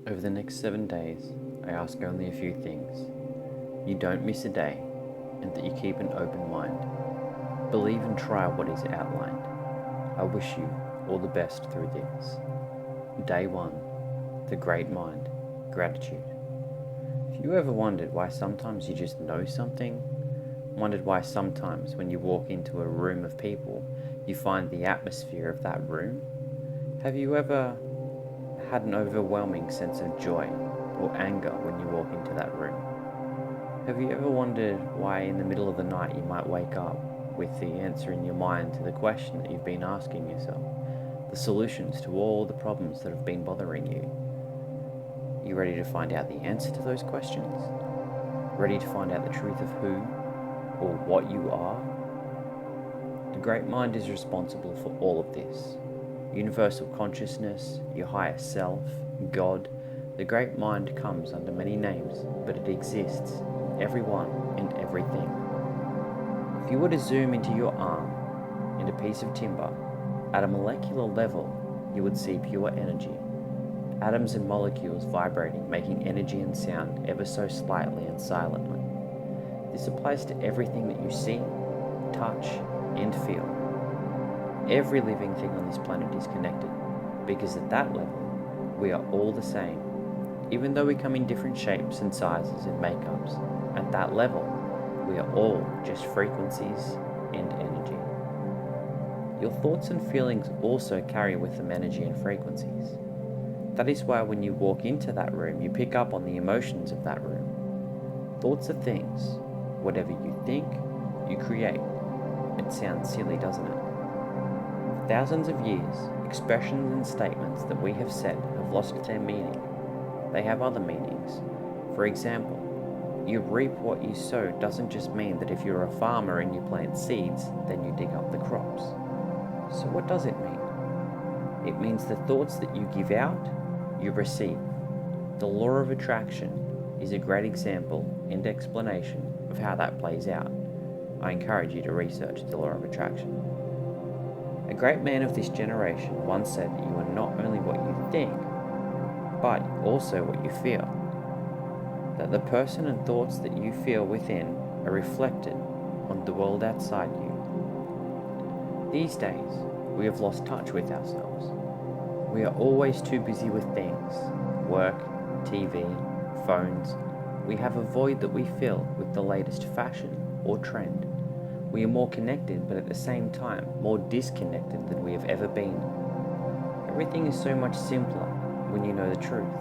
Over the next 7 days, I ask only a few things. You don't miss a day, and that you keep an open mind. Believe and try what is outlined. I wish you all the best through this. Day 1. The Great Mind. Gratitude. Have you ever wondered why sometimes you just know something? Wondered why sometimes when you walk into a room of people, you find the atmosphere of that room? Have you ever had an overwhelming sense of joy or anger when you walk into that room? Have you ever wondered why in the middle of the night you might wake up with the answer in your mind to the question that you've been asking yourself, the solutions to all the problems that have been bothering you? You ready to find out the answer to those questions? Ready to find out the truth of who or what you are? The Great Mind is responsible for all of this. Universal consciousness, your higher self, God. The Great Mind comes under many names, but it exists, everyone and everything. If you were to zoom into your arm, in a piece of timber, at a molecular level, you would see pure energy. Atoms and molecules vibrating, making energy and sound ever so slightly and silently. This applies to everything that you see, touch, and feel. Every living thing on this planet is connected, because at that level, we are all the same. Even though we come in different shapes and sizes and makeups, at that level, we are all just frequencies and energy. Your thoughts and feelings also carry with them energy and frequencies. That is why when you walk into that room, you pick up on the emotions of that room. Thoughts are things. Whatever you think, you create. It sounds silly, doesn't it? For thousands of years, expressions and statements that we have said have lost their meaning. They have other meanings. For example, you reap what you sow doesn't just mean that if you're a farmer and you plant seeds, then you dig up the crops. So what does it mean? It means the thoughts that you give out, you receive. The law of attraction is a great example and explanation of how that plays out. I encourage you to research the law of attraction. A great man of this generation once said that you are not only what you think, but also what you feel. That the person and thoughts that you feel within are reflected on the world outside you. These days, we have lost touch with ourselves. We are always too busy with things, work, TV, phones. We have a void that we fill with the latest fashion or trend. We are more connected, but at the same time, more disconnected than we have ever been. Everything is so much simpler when you know the truth,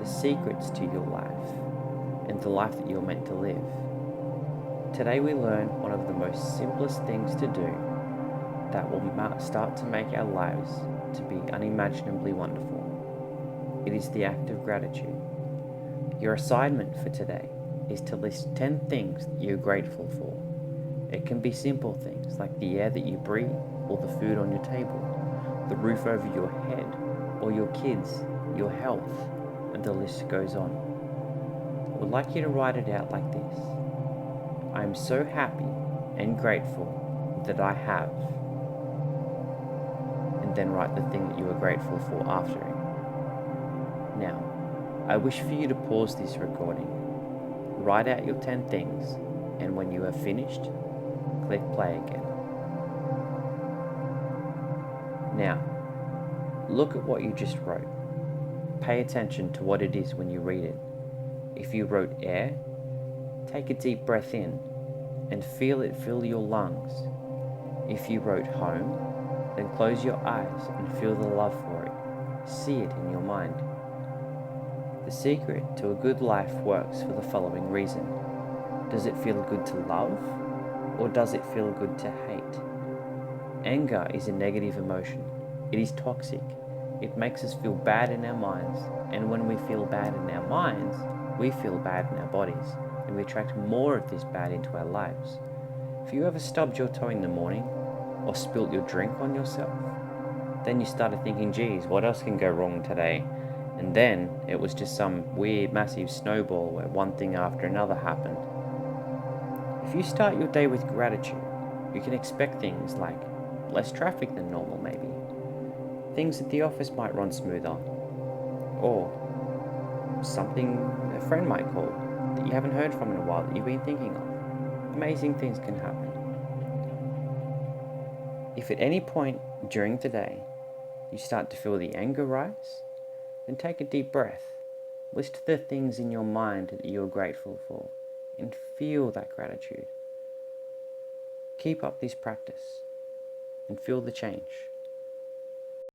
the secrets to your life, and the life that you're meant to live. Today we learn one of the most simplest things to do that will start to make our lives to be unimaginably wonderful. It is the act of gratitude. Your assignment for today is to list 10 things that you're grateful for. It can be simple things like the air that you breathe, or the food on your table, the roof over your head, or your kids, your health, and the list goes on. I would like you to write it out like this. I am so happy and grateful that I have. And then write the thing that you are grateful for after it. Now, I wish for you to pause this recording, write out your 10 things, and when you have finished, click play again. Now, look at what you just wrote. Pay attention to what it is when you read it. If you wrote air, take a deep breath in and feel it fill your lungs. If you wrote home, then close your eyes and feel the love for it. See it in your mind. The secret to a good life works for the following reason. Does it feel good to love, or does it feel good to hate? Anger is a negative emotion. It is toxic. It makes us feel bad in our minds, and when we feel bad in our minds, we feel bad in our bodies, and we attract more of this bad into our lives. If you ever stubbed your toe in the morning, or spilt your drink on yourself, then you started thinking, geez, what else can go wrong today? And then it was just some weird massive snowball where one thing after another happened. If you start your day with gratitude, you can expect things like less traffic than normal maybe. Things at the office might run smoother. Or something a friend might call that you haven't heard from in a while that you've been thinking of. Amazing things can happen. If at any point during today you start to feel the anger rise, then take a deep breath. List the things in your mind that you're grateful for and feel that gratitude. Keep up this practice and feel the change.